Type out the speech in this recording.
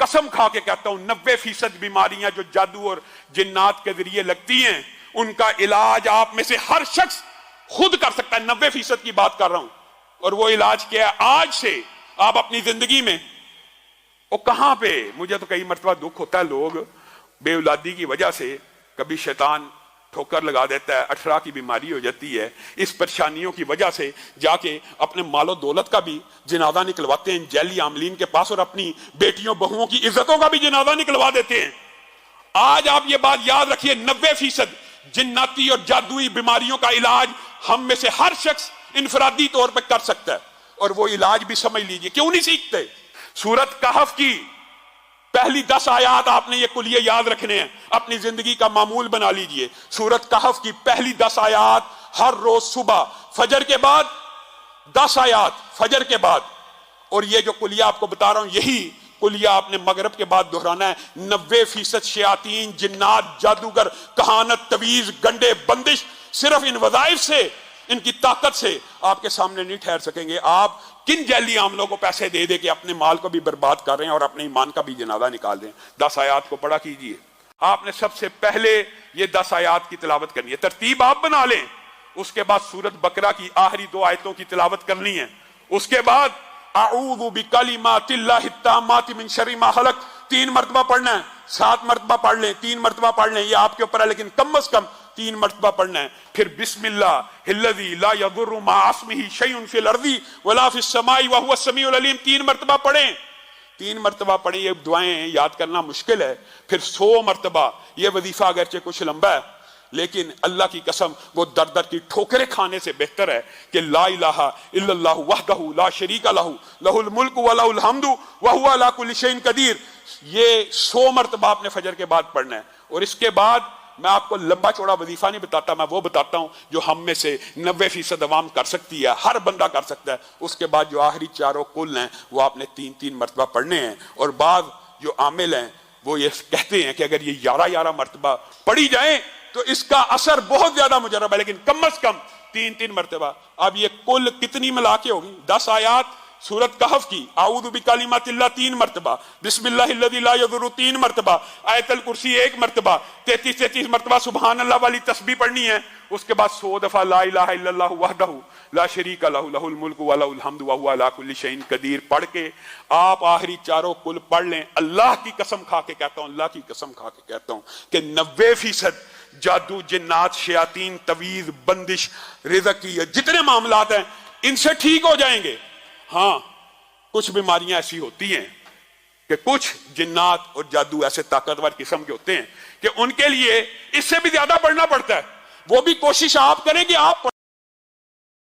कसम खा के कहता हूं 90% बीमारियां जो जादू और जिन्नात के जरिए लगती हैं, उनका इलाज आप में से हर शख्स खुद कर सकता है। 90% की बात कर रहा हूं। और वो इलाज क्या है? आज से आप अपनी जिंदगी में, वो कहां पे, मुझे तो कई मरतबा दुख होता है, लोग बेऔलादी की वजह से कभी शैतान ठोकर लगा देता है, अठरा की बीमारी हो जाती है, इस परेशानियों की वजह से जाके अपने मालो दौलत का भी जनाजा निकलवाते हैं जैली आमलीन के पास, और अपनी बेटियों बहुओं की इज्जतों का भी जनाजा निकलवा देते हैं। आज आप ये बात याद रखिए, 90% जिन्नाती और जादुई बीमारियों का इलाज हम में से हर शख्स इनफरादी तौर पर कर सकता है। और वो इलाज भी समझ लीजिए, क्यों नहीं सीखते? सूरत कहफ की पहली 10 आयात आपने ये कुलिये याद रखने हैं, अपनी जिंदगी का मामूल बना लीजिए। सूरत कहफ की पहली 10 आयात हर रोज सुबह फजर के बाद 10 आयात फजर के बाद, और ये जो कुलिया आपको बता रहा हूं, यही कुलिया आपने मगरब के बाद दोहराना है। 90% शयातीन, जिन्नात, जादूगर, कहानत, तवीज, गंडे, बंदिश सिर्फ इन वज़ाइफ से, इनकी ताकत से आपके सामने नहीं ठहर सकेंगे। आप किन जैली आमलों को पैसे दे दे के अपने माल को भी बर्बाद कर रहे हैं और अपने ईमान का भी जनाजा निकाल रहे हैं। 10 आयात को पढ़ा कीजिए। आपने सबसे पहले ये 10 आयात की तिलावत करनी है, तरतीब आप बना लें। उसके बाद सूरत बकरा की आखिरी 2 आयतों की तिलावत करनी है। उसके बाद अऊज़ु बिकलिमातिल्लाहि ताम्माति मिन शर्रि मा खलक 3 मरतबा पढ़ना है। 7 मरतबा पढ़ लें, 3 मरतबा पढ़ लें, ये आपके ऊपर है, लेकिन कम से कम 3 मरतबा पढ़ना है। फिर बिस्मिल्लाहिल्लज़ी ला यदुर्रु मअ इस्मिही शैउन फिल अर्ज़ि वला फिस समाई व हुवस समीउल अलीम 3 मरतबा पढ़ें। 3 मरतबा पढ़ें। ये दुआएं याद करना मुश्किल है। फिर 100 मरतबा, ये वजीफा अगरचे कुछ लंबा है, लेकिन अल्लाह की कसम वो दर दर की ठोकरें खाने से बेहतर है कि ला इलाहा इल्लल्लाहु वहदहु ला शरीका लहू लहुल मुल्क व लहुल हम्दु व हुवा अला कुल्लि शैइन कदीर। ये 100 मरतबा आपने फजर के बाद पढ़ना है। और इसके बाद मैं आपको लंबा चौड़ा वजीफा नहीं बताता, मैं वो बताता हूं जो हम में से 90% अवाम कर सकती है, हर बंदा कर सकता है। उसके बाद जो आखिरी 4 कुल हैं वो आपने 3-3 मरतबा पढ़ने हैं। और बाद जो आमिल हैं वो ये कहते हैं कि अगर ये 11-11 मरतबा पढ़ी जाए तो इसका असर बहुत ज्यादा मुजरब है, लेकिन कम से कम 3-3 मरतबा। अब ये कुल कितनी मिला के होगी? 10 आयात सूरत कहफ की, आऊज़ु बिकलिमातिल्लाह 3 मरतबा, बिस्मिल्लाहिल्लज़ी ला यदुर्रु 3 मरतबा, आयतल कुर्सी 1 मरतबा, 33 मरतबा सुभान अल्लाह वाली तस्बीह पढ़नी है। उसके बाद 100 दफा ला इलाहा इल्लल्लाहु वहदहु ला शरीका लहू लहुल मुल्कु व लहुल हम्दु व हुवा अला कुल्लि शैइन कदीर पढ़ के आप आखिरी 4 कुल पढ़ लें। अल्लाह की कसम खा के कहता हूं, अल्लाह की कसम खा के कहता हूं कि 90% जादू, जिन्नात, शयातीन, तवीज, बंदिश, रिज़्क़ की जितने मामलात हैं इनसे ठीक हो जाएंगे। हाँ, कुछ बीमारियां ऐसी होती हैं कि कुछ जिन्नात और जादू ऐसे ताकतवर किस्म के होते हैं कि उनके लिए इससे भी ज्यादा पढ़ना पड़ता है। वो भी कोशिश आप करें कि आप